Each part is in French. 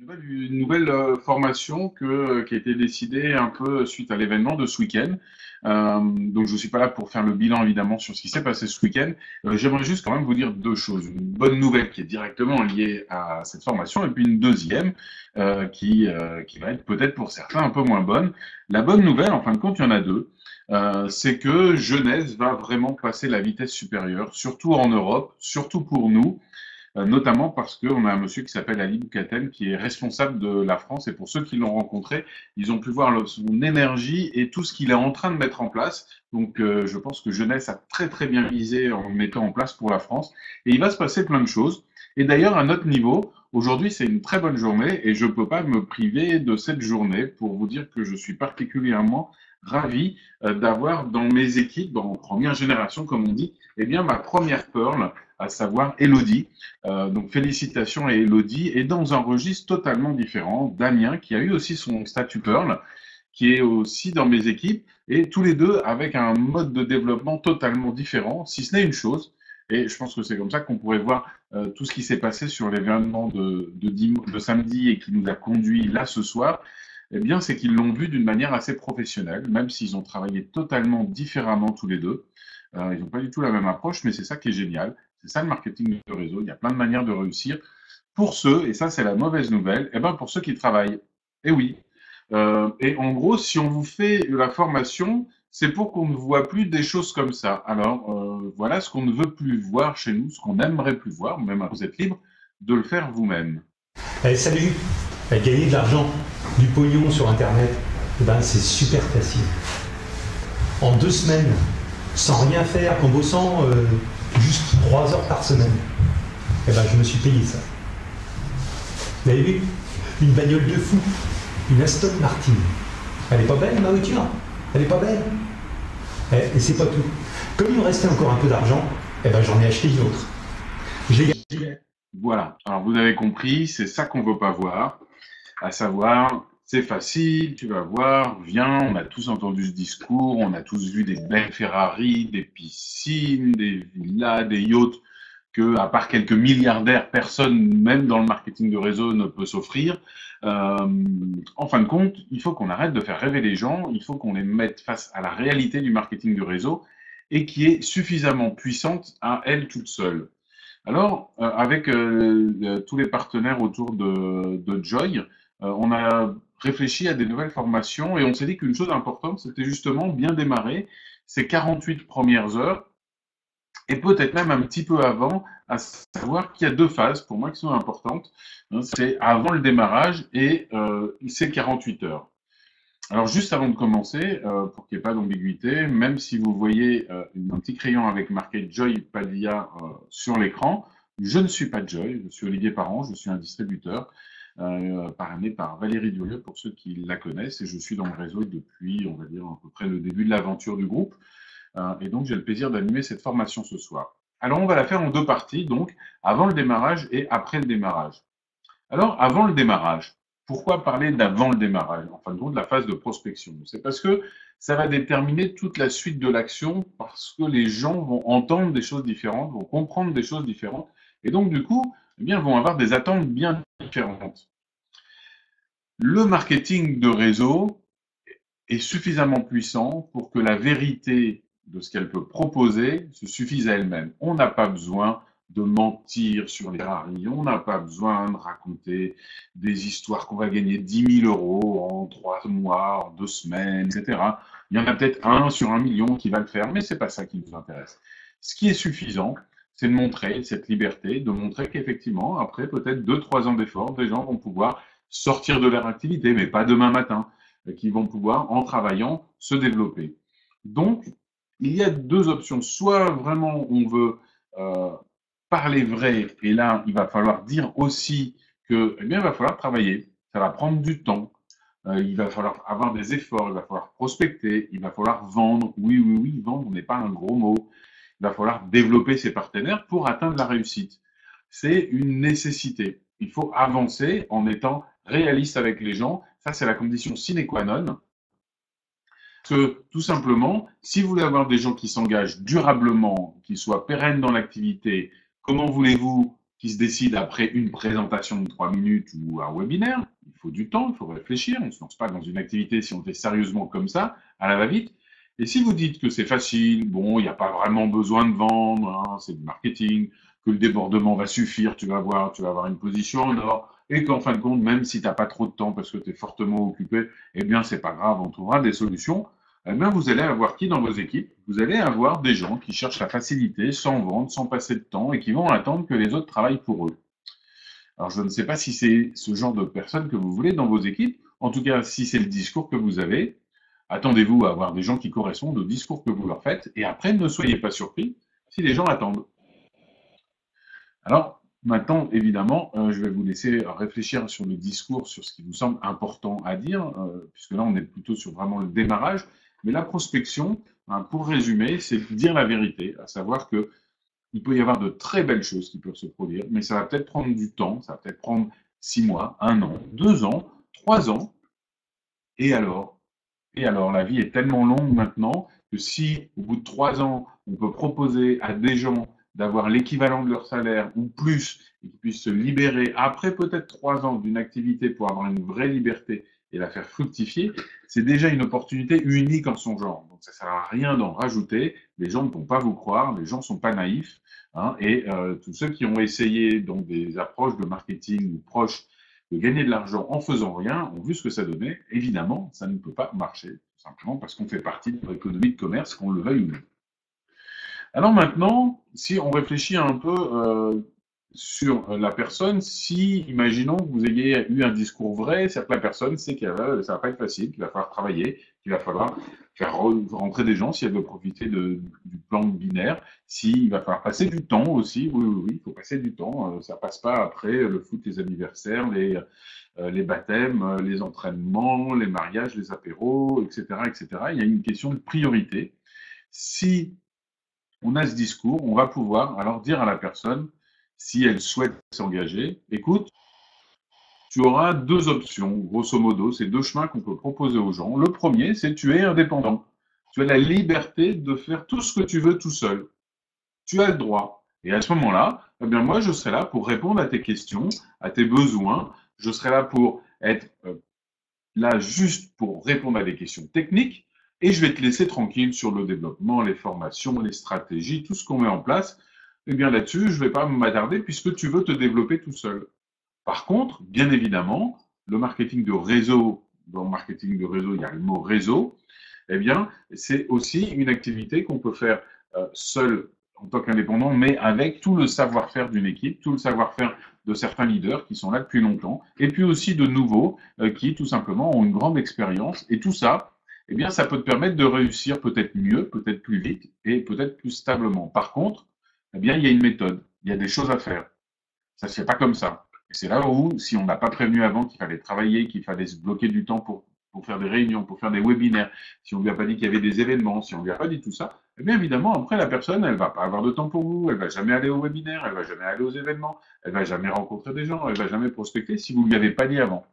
Une nouvelle formation qui a été décidée un peu suite à l'événement de ce week-end. Donc je ne suis pas là pour faire le bilan évidemment sur ce qui s'est passé ce week-end. J'aimerais juste quand même vous dire deux choses. Une bonne nouvelle qui est directement liée à cette formation et puis une deuxième qui va être peut-être pour certains un peu moins bonne. La bonne nouvelle, en fin de compte, il y en a deux. C'est que Genève va vraiment passer la vitesse supérieure, surtout en Europe, surtout pour nous. Notamment parce qu'on a un monsieur qui s'appelle Ali Boukatem qui est responsable de la France et pour ceux qui l'ont rencontré, ils ont pu voir son énergie et tout ce qu'il est en train de mettre en place. Donc je pense que Jeunesse a très très bien visé en le mettant en place pour la France et il va se passer plein de choses. Et d'ailleurs à notre niveau, aujourd'hui c'est une très bonne journée et je ne peux pas me priver de cette journée pour vous dire que je suis particulièrement ravi d'avoir dans mes équipes, en première génération comme on dit, eh bien ma première Pearl, à savoir Elodie. Donc félicitations à Elodie et dans un registre totalement différent, Damien qui a eu aussi son statut Pearl, qui est aussi dans mes équipes et tous les deux avec un mode de développement totalement différent, si ce n'est une chose. Et je pense que c'est comme ça qu'on pourrait voir tout ce qui s'est passé sur l'événement de samedi et qui nous a conduit là ce soir. Eh bien, c'est qu'ils l'ont vu d'une manière assez professionnelle, même s'ils ont travaillé totalement différemment tous les deux. Ils n'ont pas du tout la même approche, mais c'est ça qui est génial. C'est ça le marketing de réseau. Il y a plein de manières de réussir. Pour ceux, et ça c'est la mauvaise nouvelle, eh ben pour ceux qui travaillent. Eh oui. Et en gros, si on vous fait la formation, c'est pour qu'on ne voit plus des choses comme ça. Alors, voilà ce qu'on ne veut plus voir chez nous, ce qu'on n'aimerait plus voir, même vous êtes libre de le faire vous-même. Salut, gagner de l'argent, du pognon sur Internet, c'est super facile. En 2 semaines, sans rien faire, en bossant juste 3 heures par semaine, je me suis payé ça. Vous avez vu? Une bagnole de fou, une Aston Martin. Elle est pas belle ma voiture? Elle est pas belle? Et c'est pas tout. Comme il me restait encore un peu d'argent, j'en ai acheté une autre. Je l'ai gagné. Voilà. Alors vous avez compris, c'est ça qu'on veut pas voir, à savoir, c'est facile, tu vas voir, viens, on a tous entendu ce discours, on a tous vu des belles Ferrari, des piscines, des villas, des yachts que, à part quelques milliardaires, personne, même dans le marketing de réseau, ne peut s'offrir. En fin de compte, il faut qu'on arrête de faire rêver les gens, il faut qu'on les mette face à la réalité du marketing de réseau et qui est suffisamment puissante à elle toute seule. Alors, avec tous les partenaires autour de Joy, on a réfléchi à des nouvelles formations et on s'est dit qu'une chose importante, c'était justement bien démarrer ces 48 premières heures et peut-être même un petit peu avant, à savoir qu'il y a 2 phases pour moi qui sont importantes. C'est avant le démarrage et c'est 48 heures. Alors juste avant de commencer, pour qu'il n'y ait pas d'ambiguïté, même si vous voyez un petit crayon avec marqué Joy Padilla sur l'écran, je ne suis pas Joy, je suis Olivier Parent, je suis un distributeur parrainé par Valérie Durieux pour ceux qui la connaissent et je suis dans le réseau depuis, on va dire, à peu près le début de l'aventure du groupe. Et donc j'ai le plaisir d'animer cette formation ce soir. Alors on va la faire en 2 parties, donc avant le démarrage et après le démarrage. Alors avant le démarrage, pourquoi parler d'avant le démarrage, en fin de compte, la phase de prospection? C'est parce que ça va déterminer toute la suite de l'action, parce que les gens vont entendre des choses différentes, vont comprendre des choses différentes, et donc du coup, eh bien, vont avoir des attentes bien différentes. Le marketing de réseau est suffisamment puissant pour que la vérité de ce qu'elle peut proposer se suffise à elle-même. On n'a pas besoin de mentir sur les Ferrari, on n'a pas besoin de raconter des histoires qu'on va gagner 10 000 euros en 3 mois, en 2 semaines, etc. Il y en a peut-être 1 sur 1 million qui va le faire, mais ce n'est pas ça qui nous intéresse. Ce qui est suffisant, c'est de montrer cette liberté, de montrer qu'effectivement, après peut-être 2-3 ans d'efforts, des gens vont pouvoir sortir de leur activité, mais pas demain matin, qui vont pouvoir, en travaillant, se développer. Donc, il y a 2 options. Soit vraiment on veut parler vrai, et là, il va falloir dire aussi que, eh bien, il va falloir travailler. Ça va prendre du temps. Il va falloir avoir des efforts, il va falloir prospecter, il va falloir vendre. Oui, oui, oui, vendre n'est pas un gros mot. Il va falloir développer ses partenaires pour atteindre la réussite. C'est une nécessité. Il faut avancer en étant réaliste avec les gens. Ça, c'est la condition sine qua non. Que tout simplement, si vous voulez avoir des gens qui s'engagent durablement, qui soient pérennes dans l'activité, comment voulez-vous qui se décide après une présentation de 3 minutes ou un webinaire. Il faut du temps, il faut réfléchir. On ne se lance pas dans une activité si on le fait sérieusement comme ça, à la va-vite. Et si vous dites que c'est facile, bon, il n'y a pas vraiment besoin de vendre, hein, c'est du marketing, que le débordement va suffire, tu vas avoir une position en or, et qu'en fin de compte, même si tu n'as pas trop de temps parce que tu es fortement occupé, eh bien, c'est pas grave, on trouvera des solutions. Eh bien, vous allez avoir qui dans vos équipes? Vous allez avoir des gens qui cherchent la facilité, sans vendre, sans passer de temps, et qui vont attendre que les autres travaillent pour eux. Alors, je ne sais pas si c'est ce genre de personnes que vous voulez dans vos équipes. En tout cas, si c'est le discours que vous avez, attendez-vous à avoir des gens qui correspondent au discours que vous leur faites. Et après, ne soyez pas surpris si les gens attendent. Alors, maintenant, évidemment, je vais vous laisser réfléchir sur le discours, sur ce qui vous semble important à dire, puisque là, on est plutôt sur vraiment le démarrage. Mais la prospection, hein, pour résumer, c'est dire la vérité, à savoir que il peut y avoir de très belles choses qui peuvent se produire, mais ça va peut-être prendre du temps, ça va peut-être prendre 6 mois, 1 an, 2 ans, 3 ans. Et alors? Et alors, la vie est tellement longue maintenant que si, au bout de 3 ans, on peut proposer à des gens d'avoir l'équivalent de leur salaire ou plus, et qu'ils puissent se libérer après peut-être 3 ans d'une activité pour avoir une vraie liberté et la faire fructifier, c'est déjà une opportunité unique en son genre. Donc ça ne sert à rien d'en rajouter, les gens ne vont pas vous croire, les gens ne sont pas naïfs, hein, et tous ceux qui ont essayé donc des approches de marketing ou proches de gagner de l'argent en faisant rien ont vu ce que ça donnait. Évidemment, ça ne peut pas marcher, tout simplement parce qu'on fait partie de l'économie de commerce, qu'on le veuille ou non. Alors maintenant, si on réfléchit un peu sur la personne, si, imaginons que vous ayez eu un discours vrai, c'est-à-dire que la personne sait que ça va pas être facile, qu'il va falloir travailler, qu'il va falloir faire rentrer des gens si elle veut profiter du plan binaire, s'il va falloir passer du temps aussi, oui, il faut passer du temps, ça passe pas après le foot, les anniversaires, les baptêmes, les entraînements, les mariages, les apéros, etc., etc. Il y a une question de priorité. Si on a ce discours, on va pouvoir alors dire à la personne, si elle souhaite s'engager, écoute, tu auras 2 options, grosso modo, c'est 2 chemins qu'on peut proposer aux gens. Le premier, c'est tu es indépendant. Tu as la liberté de faire tout ce que tu veux tout seul. Tu as le droit. Et à ce moment-là, eh bien moi, je serai là pour répondre à tes questions, à tes besoins. Je serai là pour être là juste pour répondre à des questions techniques. Et je vais te laisser tranquille sur le développement, les formations, les stratégies, tout ce qu'on met en place. Eh bien là-dessus, je ne vais pas m'attarder puisque tu veux te développer tout seul. Par contre, bien évidemment, le marketing de réseau, dans le marketing de réseau, il y a le mot réseau, eh bien, c'est aussi une activité qu'on peut faire seul en tant qu'indépendant, mais avec tout le savoir-faire d'une équipe, tout le savoir-faire de certains leaders qui sont là depuis longtemps, et puis aussi de nouveaux qui, tout simplement, ont une grande expérience. Et tout ça, eh bien, ça peut te permettre de réussir peut-être mieux, peut-être plus vite et peut-être plus stablement. Par contre, eh bien, il y a une méthode, il y a des choses à faire. Ça ne se fait pas comme ça. Et c'est là où, si on n'a pas prévenu avant qu'il fallait travailler, qu'il fallait se bloquer du temps pour faire des réunions, pour faire des webinaires, si on ne lui a pas dit qu'il y avait des événements, si on ne lui a pas dit tout ça, eh bien évidemment, après, la personne, elle ne va pas avoir de temps pour vous, elle ne va jamais aller au webinaire, elle ne va jamais aller aux événements, elle ne va jamais rencontrer des gens, elle ne va jamais prospecter si vous ne lui avez pas dit avant.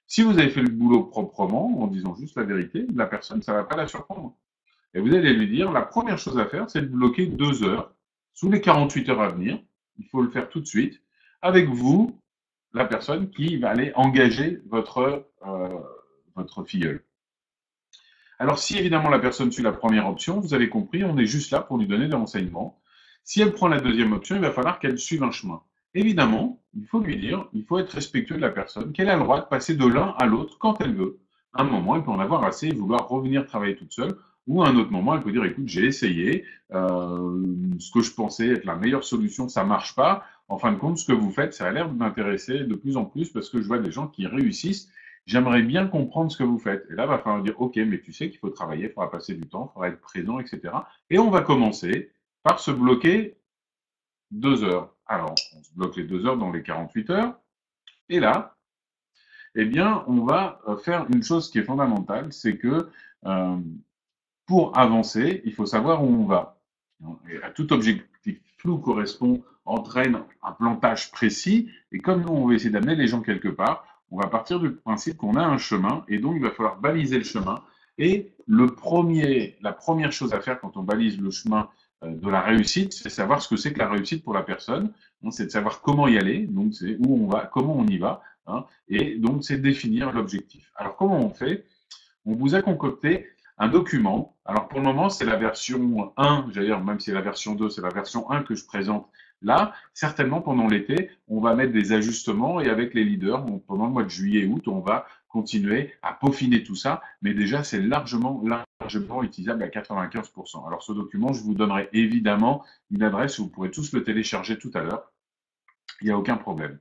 Si vous avez fait le boulot proprement, en disant juste la vérité, la personne, ça ne va pas la surprendre. Et vous allez lui dire, la première chose à faire, c'est de bloquer 2 heures, sous les 48 heures à venir, il faut le faire tout de suite, avec vous, la personne qui va aller engager votre filleul. Alors si évidemment la personne suit la première option, vous avez compris, on est juste là pour lui donner des renseignements. Si elle prend la deuxième option, il va falloir qu'elle suive un chemin. Évidemment, il faut lui dire, il faut être respectueux de la personne, qu'elle a le droit de passer de l'un à l'autre quand elle veut. À un moment, elle peut en avoir assez et vouloir revenir travailler toute seule, ou à un autre moment, elle peut dire, écoute, j'ai essayé, ce que je pensais être la meilleure solution, ça ne marche pas. En fin de compte, ce que vous faites, ça a l'air de m'intéresser de plus en plus parce que je vois des gens qui réussissent. J'aimerais bien comprendre ce que vous faites. Et là, il va falloir dire, OK, mais tu sais qu'il faut travailler, il faudra passer du temps, il faudra être présent, etc. Et on va commencer par se bloquer 2 heures. Alors, on se bloque les 2 heures dans les 48 heures. Et là, eh bien, on va faire une chose qui est fondamentale, c'est que pour avancer, il faut savoir où on va. Et à tout objectif flou entraîne un plantage précis. Et comme nous, on veut essayer d'amener les gens quelque part, on va partir du principe qu'on a un chemin. Et donc, il va falloir baliser le chemin. Et la première chose à faire quand on balise le chemin de la réussite, c'est savoir ce que c'est que la réussite pour la personne, hein, c'est de savoir comment y aller, donc c'est où on va, comment on y va, hein, et donc c'est définir l'objectif. Alors comment on fait? On vous a concocté un document. Alors pour le moment, c'est la version 1, j'allais dire, même si c'est la version 2, c'est la version 1 que je présente là. Certainement, pendant l'été, on va mettre des ajustements et avec les leaders, pendant le mois de juillet et août, on va continuer à peaufiner tout ça. Mais déjà, c'est largement utilisable à 95%. Alors ce document, je vous donnerai évidemment une adresse où vous pourrez tous le télécharger tout à l'heure. Il n'y a aucun problème.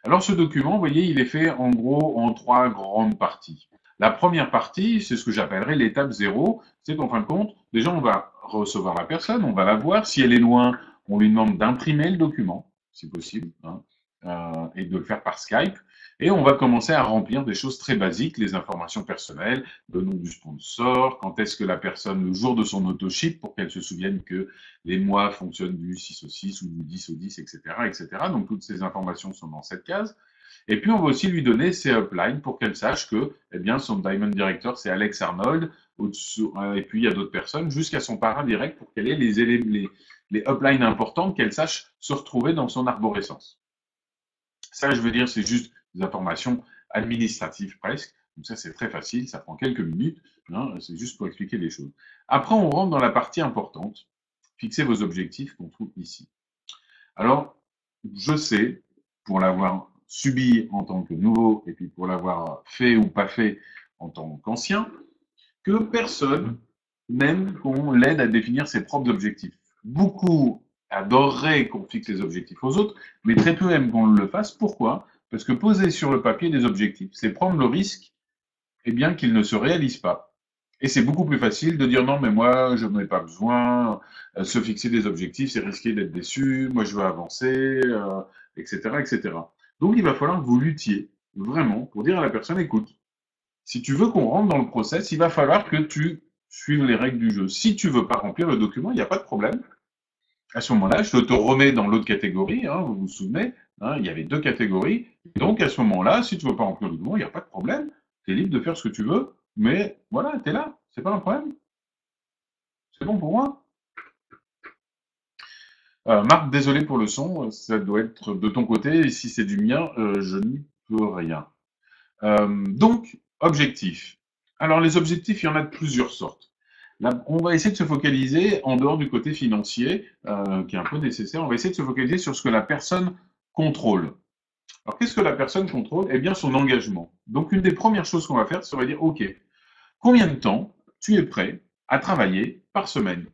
Alors ce document, vous voyez, il est fait en gros en 3 grandes parties. La première partie, c'est ce que j'appellerais l'étape 0, c'est qu'en fin de compte, déjà on va recevoir la personne, on va la voir. Si elle est loin, on lui demande d'imprimer le document, si possible, hein, et de le faire par Skype. Et on va commencer à remplir des choses très basiques, les informations personnelles, le nom du sponsor, quand est-ce que la personne, le jour de son autoship, pour qu'elle se souvienne que les mois fonctionnent du 6 au 6 ou du 10 au 10, etc., etc. Donc toutes ces informations sont dans cette case. Et puis on va aussi lui donner ses uplines pour qu'elle sache que, eh bien, son Diamond Director, c'est Alex Arnold, et puis il y a d'autres personnes, jusqu'à son parrain direct pour qu'elle ait les uplines importantes, qu'elle sache se retrouver dans son arborescence. Ça, je veux dire, c'est juste des informations administratives presque. Donc ça, c'est très facile, ça prend quelques minutes, hein, c'est juste pour expliquer les choses. Après, on rentre dans la partie importante. Fixez vos objectifs qu'on trouve ici. Alors, je sais, pour l'avoir subi en tant que nouveau et puis pour l'avoir fait ou pas fait en tant qu'ancien, que personne n'aime qu'on l'aide à définir ses propres objectifs. Beaucoup adoreraient qu'on fixe les objectifs aux autres, mais très peu aiment qu'on le fasse. Pourquoi? Parce que poser sur le papier des objectifs, c'est prendre le risque, eh bien, qu'ils ne se réalisent pas. Et c'est beaucoup plus facile de dire non, mais moi, je n'en ai pas besoin, se fixer des objectifs, c'est risquer d'être déçu, moi, je veux avancer, etc., etc. Donc, il va falloir que vous luttiez vraiment pour dire à la personne, écoute, si tu veux qu'on rentre dans le process, il va falloir que tu suives les règles du jeu. Si tu veux pas remplir le document, il n'y a pas de problème. À ce moment-là, je te remets dans l'autre catégorie, hein, vous vous souvenez, hein, il y avait 2 catégories. Donc, à ce moment-là, si tu veux pas remplir le document, il n'y a pas de problème. Tu es libre de faire ce que tu veux, mais voilà, tu es là, c'est pas un problème. C'est bon pour moi. Marc, désolé pour le son, ça doit être de ton côté, et si c'est du mien, je n'y peux rien. Donc, objectifs. Alors, les objectifs, il y en a de plusieurs sortes. Là, on va essayer de se focaliser en dehors du côté financier, qui est un peu nécessaire. On va essayer de se focaliser sur ce que la personne contrôle. Alors, qu'est-ce que la personne contrôle? Eh bien, son engagement. Donc, une des premières choses qu'on va faire, c'est on va dire, OK, combien de temps tu es prêt à travailler par semaine?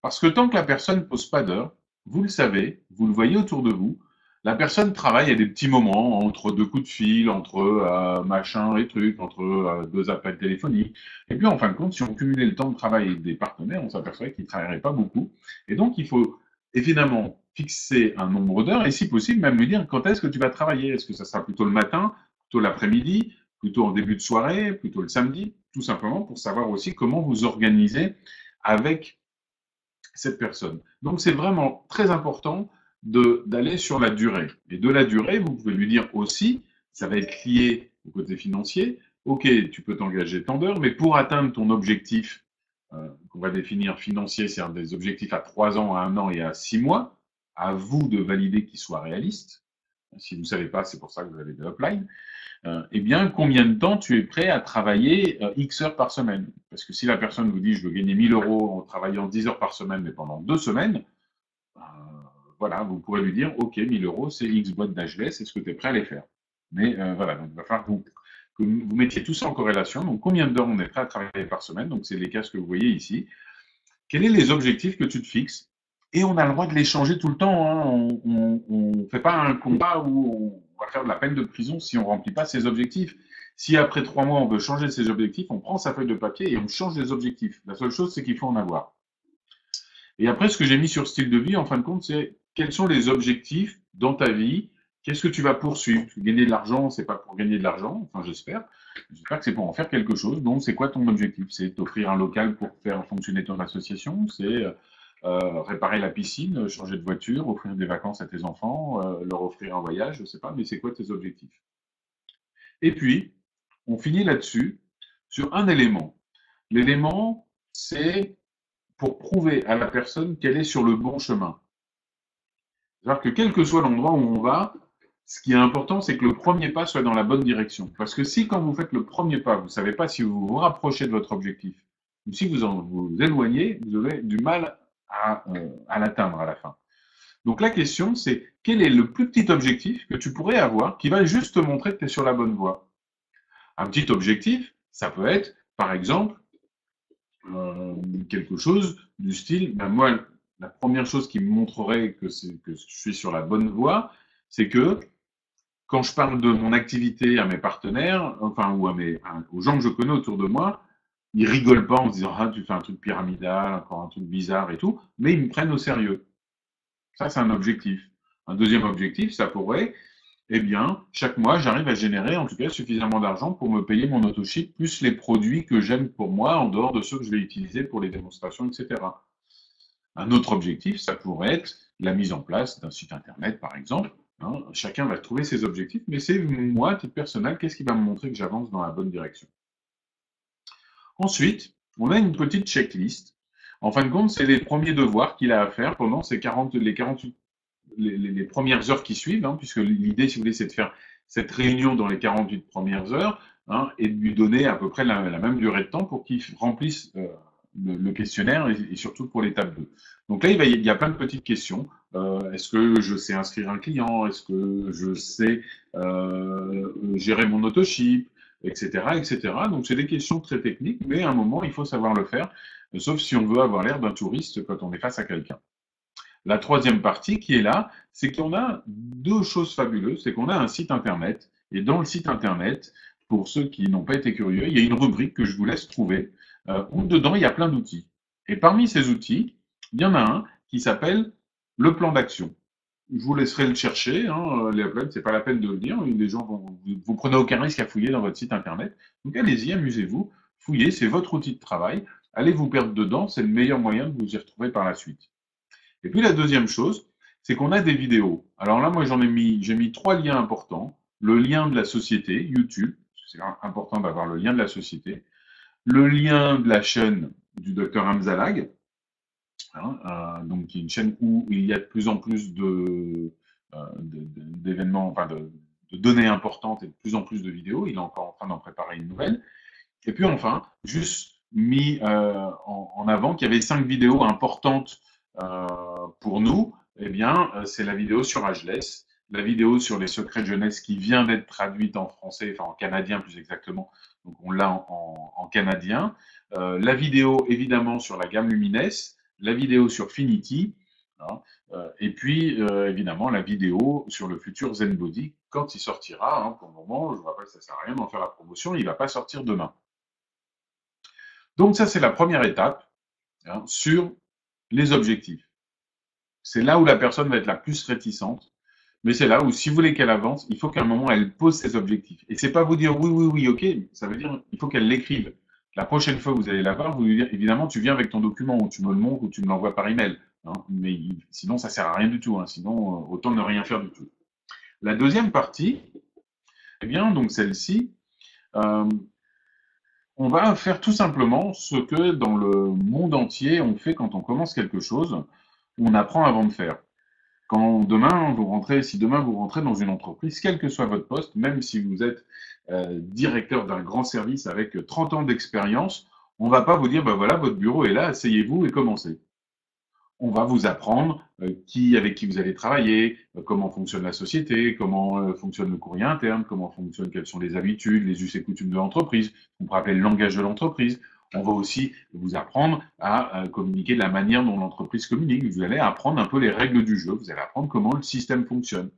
Parce que tant que la personne ne pose pas d'heure, vous le savez, vous le voyez autour de vous, la personne travaille à des petits moments, entre 2 coups de fil, entre machin et trucs, entre 2 appels téléphoniques. Et puis, en fin de compte, si on cumulait le temps de travail des partenaires, on s'aperçoit qu'ils ne travailleraient pas beaucoup. Et donc, il faut évidemment fixer un nombre d'heures et, si possible, même lui dire quand est-ce que tu vas travailler. Est-ce que ça sera plutôt le matin, plutôt l'après-midi, plutôt en début de soirée, plutôt le samedi, tout simplement pour savoir aussi comment vous organisez avec cette personne. Donc, c'est vraiment très important d'aller sur la durée. Et de la durée, vous pouvez lui dire aussi, ça va être lié au côté financier, ok, tu peux t'engager tant d'heures, mais pour atteindre ton objectif qu'on va définir financier, c'est-à-dire des objectifs à 3 ans, à 1 an et à 6 mois, à vous de valider qu'ils soient réalistes. Si vous ne savez pas, c'est pour ça que vous avez des uplines. Eh bien, combien de temps tu es prêt à travailler X heures par semaine? Parce que si la personne vous dit, je veux gagner 1000 euros en travaillant 10 heures par semaine, mais pendant 2 semaines, voilà, vous pourrez lui dire, OK, 1000 euros, c'est X boîtes d'HLS, est-ce que tu es prêt à les faire? Mais voilà, donc il va falloir que vous mettiez tout ça en corrélation. Donc, combien d'heures on est prêt à travailler par semaine? Donc, c'est les cases que vous voyez ici. Quels sont les objectifs que tu te fixes? Et on a le droit de les changer tout le temps. Hein. On ne fait pas un combat où on va faire de la peine de prison si on ne remplit pas ses objectifs. Si après 3 mois, on veut changer ses objectifs, on prend sa feuille de papier et on change les objectifs. La seule chose, c'est qu'il faut en avoir. Et après, ce que j'ai mis sur style de vie, en fin de compte, c'est quels sont les objectifs dans ta vie? Qu'est-ce que tu vas poursuivre? Gagner de l'argent, c'est pas pour gagner de l'argent, enfin j'espère. J'espère que c'est pour en faire quelque chose. Donc, c'est quoi ton objectif? C'est t'offrir un local pour faire fonctionner ton association? C'est réparer la piscine, changer de voiture, offrir des vacances à tes enfants, leur offrir un voyage, je sais pas, mais c'est quoi tes objectifs? Et puis, on finit là-dessus sur un élément. L'élément, c'est pour prouver à la personne qu'elle est sur le bon chemin. C'est-à-dire que quel que soit l'endroit où on va, ce qui est important, c'est que le premier pas soit dans la bonne direction. Parce que si, quand vous faites le premier pas, vous ne savez pas si vous vous rapprochez de votre objectif, ou si vous éloignez, vous aurez du mal à l'atteindre à la fin. Donc la question, c'est quel est le plus petit objectif que tu pourrais avoir qui va juste te montrer que tu es sur la bonne voie. Un petit objectif, ça peut être, par exemple, quelque chose du style, ben moi, la première chose qui me montrerait que je suis sur la bonne voie, c'est que quand je parle de mon activité à mes partenaires, enfin, ou aux gens que je connais autour de moi, ils rigolent pas en se disant, ah, tu fais un truc pyramidal, encore un truc bizarre et tout, mais ils me prennent au sérieux. Ça, c'est un objectif. Un deuxième objectif, ça pourrait, eh bien, chaque mois, j'arrive à générer en tout cas suffisamment d'argent pour me payer mon autoship, plus les produits que j'aime pour moi, en dehors de ceux que je vais utiliser pour les démonstrations, etc. Un autre objectif, ça pourrait être la mise en place d'un site internet, par exemple. Hein. Chacun va trouver ses objectifs, mais c'est moi, à titre personnel, qu'est-ce qui va me montrer que j'avance dans la bonne direction. Ensuite, on a une petite checklist. En fin de compte, c'est les premiers devoirs qu'il a à faire pendant les premières heures qui suivent, hein, puisque l'idée, si vous voulez, c'est de faire cette réunion dans les 48 premières heures, hein, et de lui donner à peu près la même durée de temps pour qu'il remplisse le questionnaire et surtout pour l'étape 2. Donc là, il y a plein de petites questions. Est-ce que je sais inscrire un client? Est-ce que je sais gérer mon autoship, etc., etc. Donc c'est des questions très techniques, mais à un moment, il faut savoir le faire, sauf si on veut avoir l'air d'un touriste quand on est face à quelqu'un. La troisième partie qui est là, c'est qu'on a deux choses fabuleuses. C'est qu'on a un site internet, et dans le site internet, pour ceux qui n'ont pas été curieux, il y a une rubrique que je vous laisse trouver, où dedans il y a plein d'outils. Et parmi ces outils, il y en a un qui s'appelle le plan d'action. Je vous laisserai le chercher, hein, les uploads, c'est pas la peine de le dire, les gens vous prenez aucun risque à fouiller dans votre site internet. Donc allez-y, amusez-vous, fouillez, c'est votre outil de travail, allez vous perdre dedans, c'est le meilleur moyen de vous y retrouver par la suite. Et puis la deuxième chose, c'est qu'on a des vidéos. Alors là, moi j'ai mis 3 liens importants. Le lien de la société, YouTube, c'est important d'avoir le lien de la société. Le lien de la chaîne du Dr Hamzalag, hein, donc qui est une chaîne où il y a de plus en plus d'événements, enfin de données importantes et de plus en plus de vidéos. Il est encore en train d'en préparer une nouvelle. Et puis enfin, juste mis en avant qu'il y avait 5 vidéos importantes pour nous. Eh bien, c'est la vidéo sur Ageless, la vidéo sur les secrets de jeunesse qui vient d'être traduite en français, enfin en canadien plus exactement, donc on l'a en canadien, la vidéo évidemment sur la gamme Lumines, la vidéo sur Finity, hein, et puis évidemment la vidéo sur le futur ZenBody quand il sortira. Hein, pour le moment, je vous rappelle que ça ne sert à rien d'en faire la promotion, il ne va pas sortir demain. Donc ça, c'est la première étape, hein, sur les objectifs. C'est là où la personne va être la plus réticente, mais c'est là où, si vous voulez qu'elle avance, il faut qu'à un moment, elle pose ses objectifs. Et c'est pas vous dire oui, oui, oui, ok, ça veut dire il faut qu'elle l'écrive. La prochaine fois que vous allez la voir, vous lui dire, évidemment, tu viens avec ton document, ou tu me le montres, ou tu me l'envoies par email. Hein, mais sinon, ça sert à rien du tout. Hein, sinon, autant ne rien faire du tout. La deuxième partie, eh bien, donc celle-ci, on va faire tout simplement ce que dans le monde entier, on fait quand on commence quelque chose. On apprend avant de faire. Si demain vous rentrez dans une entreprise, quel que soit votre poste, même si vous êtes directeur d'un grand service avec 30 ans d'expérience, on ne va pas vous dire, ben voilà, votre bureau est là, asseyez-vous et commencez. On va vous apprendre avec qui vous allez travailler, comment fonctionne la société, comment fonctionne le courrier interne, quelles sont les habitudes, les us et coutumes de l'entreprise, on pourrait appeler le langage de l'entreprise. On va aussi vous apprendre à communiquer de la manière dont l'entreprise communique. Vous allez apprendre un peu les règles du jeu. Vous allez apprendre comment le système fonctionne.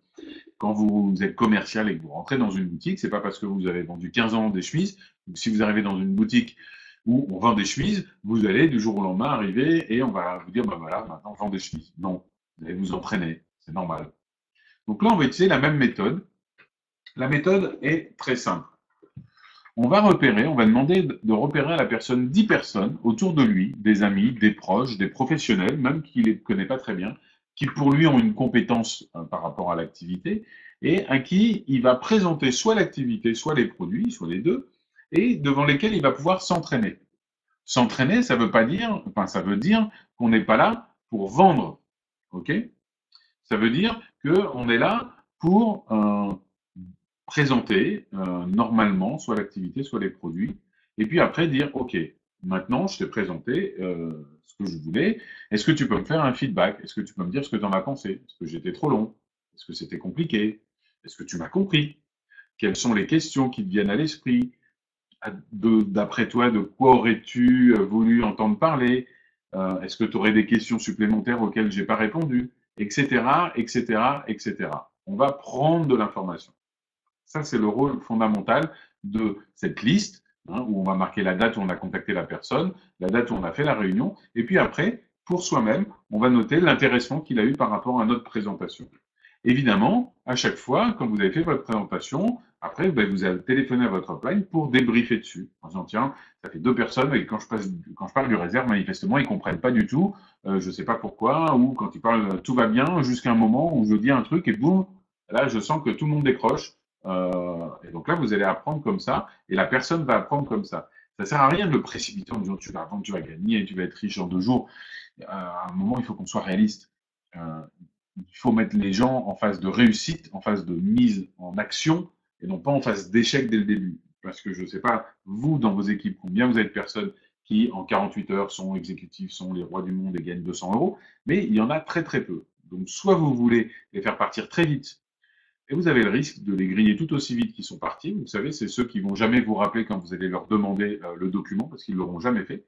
Quand vous êtes commercial et que vous rentrez dans une boutique, c'est pas parce que vous avez vendu 15 ans des chemises. Si vous arrivez dans une boutique où on vend des chemises, vous allez du jour au lendemain arriver et on va vous dire, ben voilà, maintenant on vend des chemises. Non, vous allez vous entraîner. C'est normal. Donc là, on va utiliser la même méthode. La méthode est très simple. On va demander de repérer à la personne 10 personnes autour de lui, des amis, des proches, des professionnels, même qui ne les connaît pas très bien, qui pour lui ont une compétence par rapport à l'activité, et à qui il va présenter soit l'activité, soit les produits, soit les deux, et devant lesquels il va pouvoir s'entraîner. S'entraîner, ça veut pas dire, enfin, ça veut dire qu'on n'est pas là pour vendre. OK? Ça veut dire qu'on est là pour présenter normalement soit l'activité, soit les produits, et puis après dire, OK, maintenant je t'ai présenté ce que je voulais, est-ce que tu peux me faire un feedback? Est-ce que tu peux me dire ce que tu en as pensé? Est-ce que j'étais trop long? Est-ce que c'était compliqué? Est-ce que tu m'as compris? Quelles sont les questions qui te viennent à l'esprit? D'après toi, de quoi aurais-tu voulu entendre parler? Est-ce que tu aurais des questions supplémentaires auxquelles j'ai pas répondu? Etc., etc., etc. On va prendre de l'information. Ça, c'est le rôle fondamental de cette liste, hein, où on va marquer la date où on a contacté la personne, la date où on a fait la réunion, et puis après, pour soi-même, on va noter l'intéressement qu'il a eu par rapport à notre présentation. Évidemment, à chaque fois, quand vous avez fait votre présentation, après, ben, vous allez téléphoner à votre upline pour débriefer dessus. En disant, tiens, ça fait 2 personnes, et quand je parle du réserve, manifestement, ils comprennent pas du tout, je sais pas pourquoi, ou quand ils parlent, tout va bien, jusqu'à un moment où je dis un truc, et boum, là, je sens que tout le monde décroche. Et donc là, vous allez apprendre comme ça, et la personne va apprendre comme ça. Ça sert à rien de le précipiter en disant, tu vas apprendre, tu vas gagner, tu vas être riche en 2 jours. À un moment, il faut qu'on soit réaliste. Il faut mettre les gens en phase de réussite, en phase de mise en action, et non pas en phase d'échec dès le début. Parce que je ne sais pas, vous, dans vos équipes, combien vous avez de personnes qui, en 48 heures, sont exécutifs, sont les rois du monde et gagnent 200 euros, mais il y en a très très peu. Donc, soit vous voulez les faire partir très vite, et vous avez le risque de les griller tout aussi vite qu'ils sont partis. Vous savez, c'est ceux qui vont jamais vous rappeler quand vous allez leur demander le document, parce qu'ils l'auront jamais fait.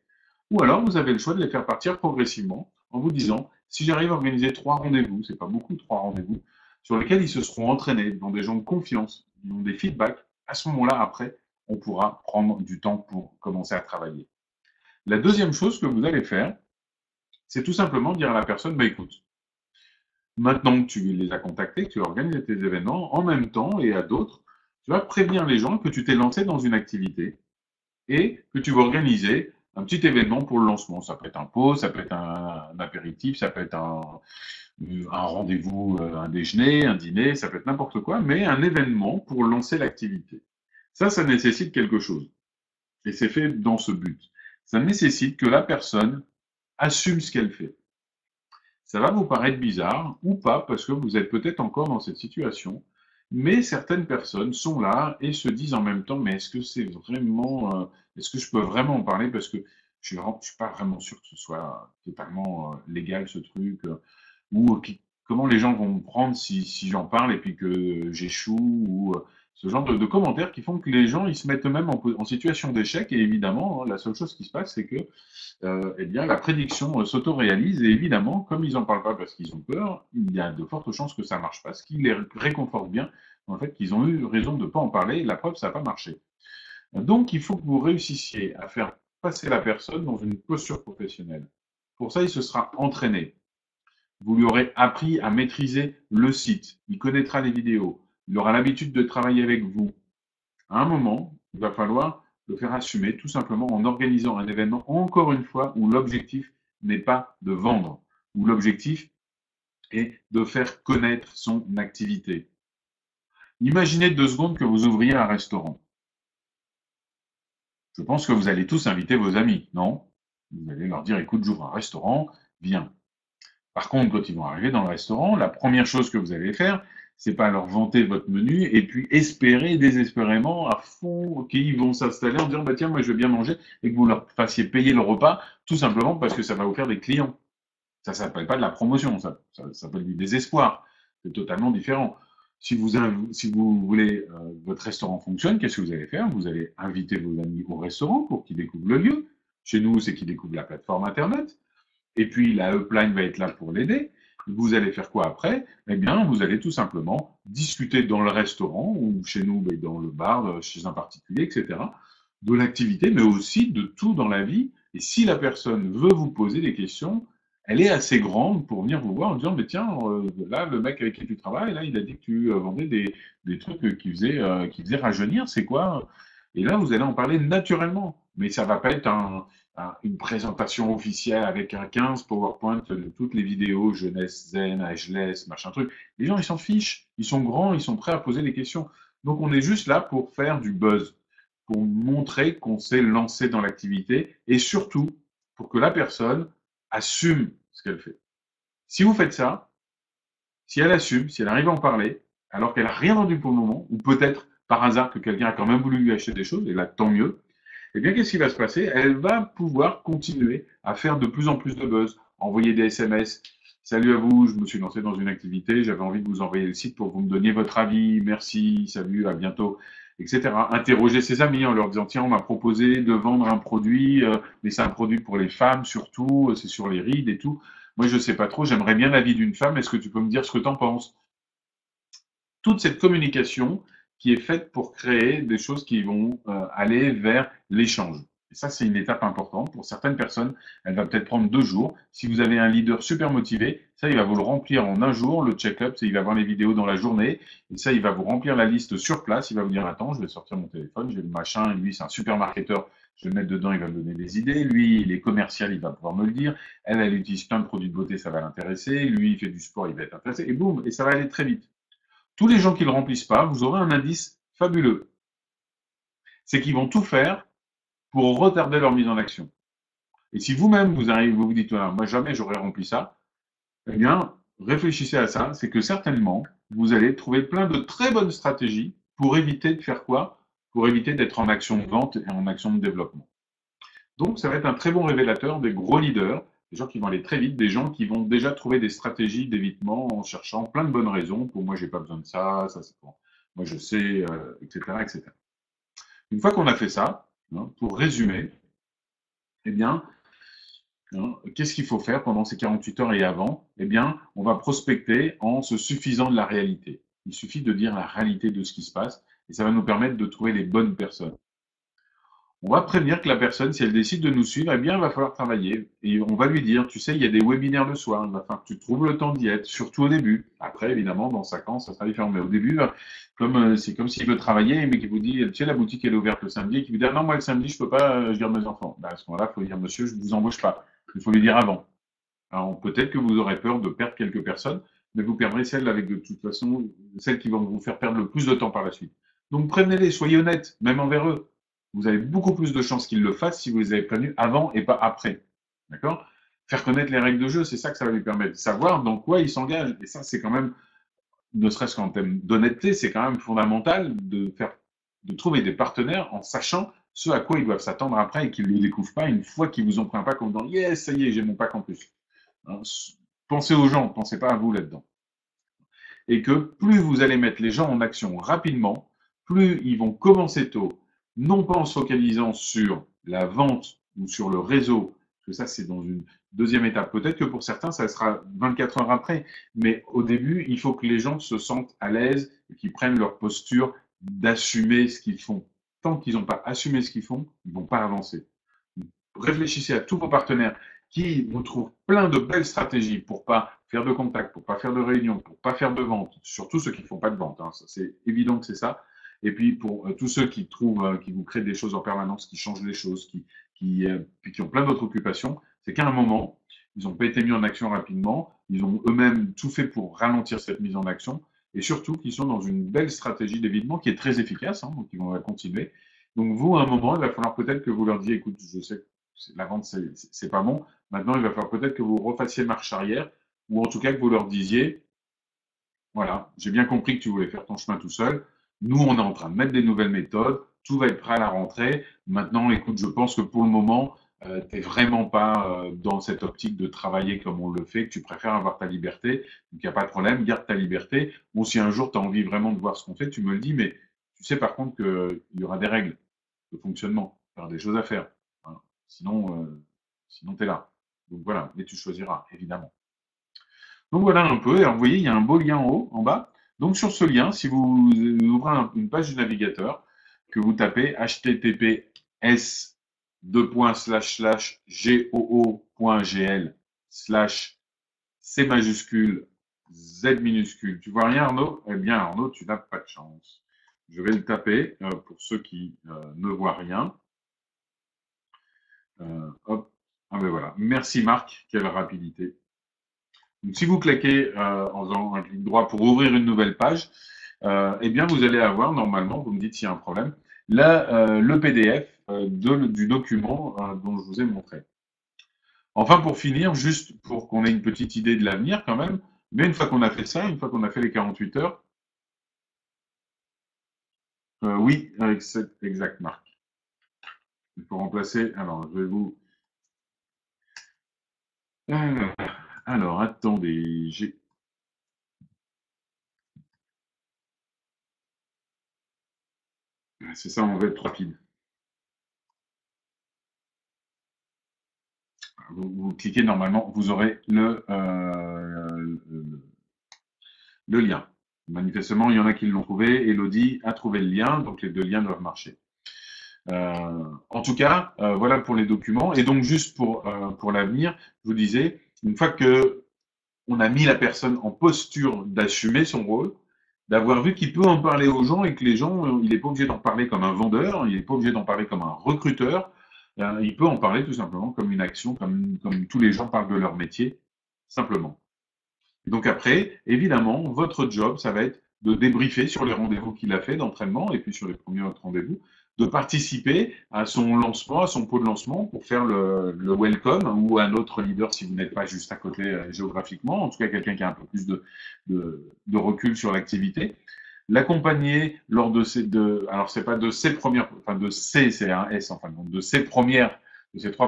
Ou alors, vous avez le choix de les faire partir progressivement en vous disant, si j'arrive à organiser 3 rendez-vous, c'est pas beaucoup 3 rendez-vous, sur lesquels ils se seront entraînés dans des gens de confiance, qui ont des feedbacks, à ce moment-là, après, on pourra prendre du temps pour commencer à travailler. La deuxième chose que vous allez faire, c'est tout simplement dire à la personne, bah écoute, maintenant que tu les as contactés, que tu as organisé tes événements, en même temps et à d'autres, tu vas prévenir les gens que tu t'es lancé dans une activité et que tu vas organiser un petit événement pour le lancement. Ça peut être un pot, ça peut être un apéritif, ça peut être un rendez-vous, un déjeuner, un dîner, ça peut être n'importe quoi, mais un événement pour lancer l'activité. Ça nécessite quelque chose. Et c'est fait dans ce but. Ça nécessite que la personne assume ce qu'elle fait. Ça va vous paraître bizarre ou pas, parce que vous êtes peut-être encore dans cette situation, mais certaines personnes sont là et se disent en même temps, mais est-ce que c'est vraiment, est-ce que je peux vraiment en parler parce que je suis pas vraiment sûr que ce soit totalement légal ce truc, ou comment les gens vont me prendre si j'en parle et puis que j'échoue, ou ce genre de commentaires qui font que les gens ils se mettent eux-mêmes en situation d'échec, et évidemment, hein, la seule chose qui se passe, c'est que eh bien, la prédiction s'auto-réalise, et évidemment, comme ils n'en parlent pas parce qu'ils ont peur, il y a de fortes chances que ça ne marche pas, ce qui les réconforte bien, en fait, qu'ils ont eu raison de ne pas en parler, et la preuve, ça n'a pas marché. Donc, il faut que vous réussissiez à faire passer la personne dans une posture professionnelle. Pour ça, il se sera entraîné. Vous lui aurez appris à maîtriser le site, il connaîtra les vidéos, il aura l'habitude de travailler avec vous. À un moment, il va falloir le faire assumer tout simplement en organisant un événement, encore une fois, où l'objectif n'est pas de vendre, où l'objectif est de faire connaître son activité. Imaginez 2 secondes que vous ouvriez un restaurant. Je pense que vous allez tous inviter vos amis, non? Vous allez leur dire, écoute, j'ouvre un restaurant, viens. Par contre, quand ils vont arriver dans le restaurant, la première chose que vous allez faire, c'est pas leur vanter votre menu et puis espérer désespérément à fond qu'ils vont s'installer en disant bah tiens moi je vais bien manger, et que vous leur fassiez payer le repas tout simplement parce que ça va vous faire des clients. Ça s'appelle pas de la promotion, ça s'appelle du désespoir. C'est totalement différent. Si vous voulez votre restaurant fonctionne, qu'est-ce que vous allez faire? Vous allez inviter vos amis au restaurant pour qu'ils découvrent le lieu. Chez nous, c'est qu'ils découvrent la plateforme internet. Et puis la upline va être là pour l'aider. Vous allez faire quoi après? Eh bien, vous allez tout simplement discuter dans le restaurant ou chez nous, dans le bar, chez un particulier, etc., de l'activité, mais aussi de tout dans la vie. Et si la personne veut vous poser des questions, elle est assez grande pour venir vous voir en disant, mais tiens, là, le mec avec qui tu travailles, là, il a dit que tu vendais des trucs qui faisaient rajeunir, c'est quoi? Et là, vous allez en parler naturellement. Mais ça va pas être une présentation officielle avec un 15 PowerPoint de toutes les vidéos, jeunesse zen, ageless, machin truc. Les gens, ils s'en fichent. Ils sont grands, ils sont prêts à poser des questions. Donc, on est juste là pour faire du buzz. pour montrer qu'on s'est lancé dans l'activité et surtout pour que la personne assume ce qu'elle fait. Si vous faites ça, si elle assume, si elle arrive à en parler, alors qu'elle n'a rien vendu pour le moment, ou peut-être par hasard que quelqu'un a quand même voulu lui acheter des choses, et là, tant mieux, eh bien, qu'est-ce qui va se passer? Elle va pouvoir continuer à faire de plus en plus de buzz, envoyer des SMS. Salut à vous, je me suis lancé dans une activité, j'avais envie de vous envoyer le site pour que vous me donniez votre avis, merci, salut, à bientôt, etc. Interroger ses amis en leur disant, tiens, on m'a proposé de vendre un produit, mais c'est un produit pour les femmes surtout, c'est sur les rides et tout. Moi, je sais pas trop, j'aimerais bien l'avis d'une femme, est-ce que tu peux me dire ce que tu en penses? Toute cette communication qui est faite pour créer des choses qui vont aller vers l'échange. Et ça, c'est une étape importante. Pour certaines personnes, elle va peut-être prendre 2 jours. Si vous avez un leader super motivé, ça, il va vous le remplir en un jour. Le check-up, c'est il va voir les vidéos dans la journée. Et ça, il va vous remplir la liste sur place. Il va vous dire, attends, je vais sortir mon téléphone, j'ai le machin. Et lui, c'est un super marketeur. Je vais le mettre dedans, il va me donner des idées. Lui, il est commercial, il va pouvoir me le dire. Elle utilise plein de produits de beauté, ça va l'intéresser. Lui, il fait du sport, il va être intéressé. Et boum, et ça va aller très vite. Tous les gens qui ne le remplissent pas, vous aurez un indice fabuleux. C'est qu'ils vont tout faire pour retarder leur mise en action. Et si vous-même, vous arrivez, vous vous dites, voilà, moi jamais j'aurais rempli ça, eh bien, réfléchissez à ça. C'est que certainement, vous allez trouver plein de très bonnes stratégies pour éviter de faire quoi? Pour éviter d'être en action de vente et en action de développement. Donc, ça va être un très bon révélateur des gros leaders, des gens qui vont aller très vite, des gens qui vont déjà trouver des stratégies d'évitement en cherchant plein de bonnes raisons. Pour moi, j'ai pas besoin de ça, ça c'est pour moi, je sais, etc., etc. Une fois qu'on a fait ça, hein, pour résumer, eh bien, hein, qu'est-ce qu'il faut faire pendant ces 48 heures et avant? Eh bien, on va prospecter en se suffisant de la réalité. Il suffit de dire la réalité de ce qui se passe et ça va nous permettre de trouver les bonnes personnes. On va prévenir que la personne, si elle décide de nous suivre, eh bien, il va falloir travailler. Et on va lui dire, tu sais, il y a des webinaires le soir, il va falloir que tu trouves le temps d'y être, surtout au début. Après, évidemment, dans 5 ans, ça sera différent. Mais au début, c'est comme s'il veut travailler, mais qu'il vous dit, tu sais, la boutique, elle est ouverte le samedi, et qu'il vous dit, ah non, moi, le samedi, je peux pas, je garde mes enfants. Ben, à ce moment-là, il faut dire, monsieur, je ne vous embauche pas. Il faut lui dire avant. Alors, peut-être que vous aurez peur de perdre quelques personnes, mais vous perdrez celles avec, de toute façon, celles qui vont vous faire perdre le plus de temps par la suite. Donc, prévenez-les, soyez honnêtes, même envers eux. Vous avez beaucoup plus de chances qu'ils le fassent si vous les avez prévenus avant et pas après. D'accord? Faire connaître les règles de jeu, c'est ça que ça va lui permettre. De savoir dans quoi ils s'engagent. Et ça, c'est quand même, ne serait-ce qu'en termes d'honnêteté, c'est quand même fondamental de trouver des partenaires en sachant ce à quoi ils doivent s'attendre après et qu'ils ne le découvrent pas une fois qu'ils vous ont pris un pack en disant yes, ça y est, j'ai mon pack en plus. Hein, pensez aux gens, pensez pas à vous là-dedans. Et que plus vous allez mettre les gens en action rapidement, plus ils vont commencer tôt, non pas en se focalisant sur la vente ou sur le réseau, parce que ça c'est dans une deuxième étape. Peut-être que pour certains ça sera 24 heures après, mais au début il faut que les gens se sentent à l'aise et qu'ils prennent leur posture d'assumer ce qu'ils font. Tant qu'ils n'ont pas assumé ce qu'ils font, ils ne vont pas avancer. Réfléchissez à tous vos partenaires qui vous trouvent plein de belles stratégies pour pas faire de contact, pour pas faire de réunion, pour pas faire de vente, surtout ceux qui ne font pas de vente, hein, c'est évident que c'est ça. Et puis pour tous ceux qui trouvent, qui vous créent des choses en permanence, qui changent les choses, qui ont plein d'autres occupations, c'est qu'à un moment, ils n'ont pas été mis en action rapidement, ils ont eux-mêmes tout fait pour ralentir cette mise en action, et surtout qu'ils sont dans une belle stratégie d'évitement qui est très efficace, hein, donc ils vont la continuer. Donc vous, à un moment, il va falloir peut-être que vous leur disiez, écoute, je sais que la vente, c'est pas bon. Maintenant, il va falloir peut-être que vous refassiez marche arrière, ou en tout cas que vous leur disiez, voilà, j'ai bien compris que tu voulais faire ton chemin tout seul. Nous, on est en train de mettre des nouvelles méthodes. Tout va être prêt à la rentrée. Maintenant, écoute, je pense que pour le moment, tu n'es vraiment pas dans cette optique de travailler comme on le fait, que tu préfères avoir ta liberté. Donc, il n'y a pas de problème, garde ta liberté. Bon, si un jour, tu as envie vraiment de voir ce qu'on fait, tu me le dis, mais tu sais par contre qu'il y aura des règles de fonctionnement, il y aura des choses à faire. Hein. Sinon, tu es là. Donc voilà, mais tu choisiras, évidemment. Donc voilà un peu, et alors vous voyez, il y a un beau lien en haut, en bas. Donc sur ce lien, si vous ouvrez une page du navigateur, que vous tapez https://goo.gl/c majuscule Z minuscule. Tu vois rien Arnaud? Eh bien Arnaud, tu n'as pas de chance. Je vais le taper pour ceux qui ne voient rien. Hop. Ah ben voilà. Merci Marc, quelle rapidité. Donc, si vous claquez en faisant un clic droit pour ouvrir une nouvelle page, eh bien vous allez avoir normalement, vous me dites s'il y a un problème, le PDF du document dont je vous ai montré. Enfin, pour finir, juste pour qu'on ait une petite idée de l'avenir quand même, mais une fois qu'on a fait ça, une fois qu'on a fait les 48 heures, oui, exact, Marc. Il faut remplacer. Alors, je vais vous. Alors, attendez, c'est ça, on va être rapide. Vous cliquez normalement, vous aurez le lien. Manifestement, il y en a qui l'ont trouvé. Elodie a trouvé le lien, donc les deux liens doivent marcher. En tout cas, voilà pour les documents. Et donc, juste pour l'avenir, je vous disais, une fois que on a mis la personne en posture d'assumer son rôle, d'avoir vu qu'il peut en parler aux gens et que les gens, il n'est pas obligé d'en parler comme un vendeur, il n'est pas obligé d'en parler comme un recruteur, il peut en parler tout simplement comme une action, comme tous les gens parlent de leur métier, simplement. Et donc après, évidemment, votre job, ça va être de débriefer sur les rendez-vous qu'il a fait d'entraînement et puis sur les premiers autres rendez-vous, de participer à son lancement, à son pot de lancement pour faire le welcome ou un autre leader si vous n'êtes pas juste à côté géographiquement, en tout cas quelqu'un qui a un peu plus de recul sur l'activité. L'accompagner lors de alors c'est pas de ses premières, enfin de ses, c'est un S enfin, donc de ses trois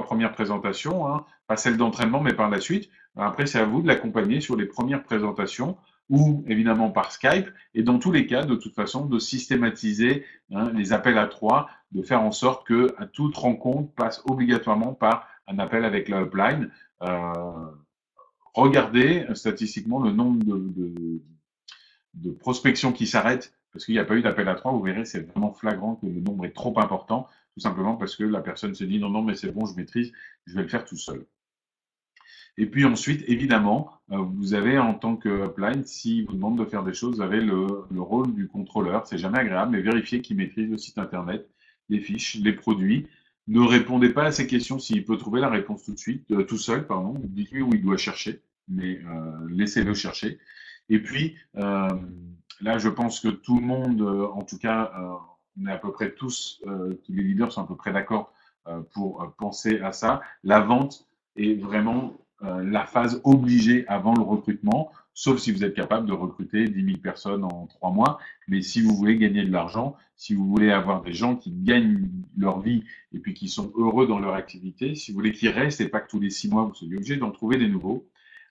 premières présentations, hein, pas celles d'entraînement, mais par la suite. Après, c'est à vous de l'accompagner sur les premières présentations ou évidemment par Skype. Et dans tous les cas, de toute façon, de systématiser les appels à trois, de faire en sorte que à toute rencontre passe obligatoirement par un appel avec la upline. Regardez statistiquement le nombre de prospections qui s'arrêtent parce qu'il n'y a pas eu d'appel à trois. Vous verrez, c'est vraiment flagrant que le nombre est trop important, tout simplement parce que la personne se dit non, non, mais c'est bon, je maîtrise, je vais le faire tout seul. Et puis ensuite, évidemment, vous avez en tant que upline, si vous demande de faire des choses, vous avez le rôle du contrôleur. C'est jamais agréable, mais vérifiez qu'il maîtrise le site internet, les fiches, les produits. Ne répondez pas à ces questions s'il peut trouver la réponse tout de suite, tout seul, pardon. Dites-lui où il doit chercher, mais laissez-le chercher. Et puis, là, je pense que tout le monde, en tout cas, on est à peu près tous les leaders sont à peu près d'accord pour penser à ça. La vente est vraiment la phase obligée avant le recrutement, sauf si vous êtes capable de recruter 10 000 personnes en 3 mois. Mais si vous voulez gagner de l'argent, si vous voulez avoir des gens qui gagnent leur vie et puis qui sont heureux dans leur activité, si vous voulez qu'ils restent et pas que tous les 6 mois vous soyez obligé d'en trouver des nouveaux,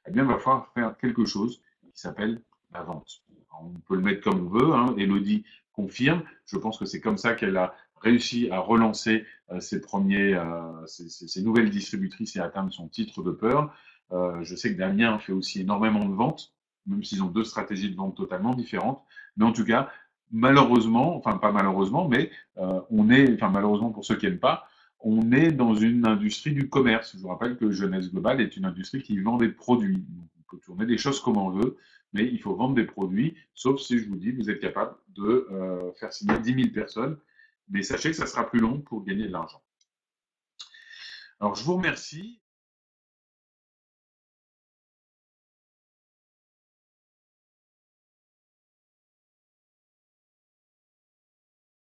eh bien, il va falloir faire quelque chose qui s'appelle la vente. On peut le mettre comme on veut, hein. Elodie confirme. Je pense que c'est comme ça qu'elle a réussi à relancer ses nouvelles distributrices et atteindre son titre de Pearl. Je sais que Damien fait aussi énormément de ventes, même s'ils ont deux stratégies de vente totalement différentes. Mais en tout cas, malheureusement, enfin pas malheureusement, mais malheureusement pour ceux qui n'aiment pas, on est dans une industrie du commerce. Je vous rappelle que Jeunesse Globale est une industrie qui vend des produits. Donc, on peut tourner des choses comme on veut, mais il faut vendre des produits, sauf si je vous dis vous êtes capable de faire signer 10 000 personnes. Mais sachez que ça sera plus long pour gagner de l'argent. Alors, je vous remercie.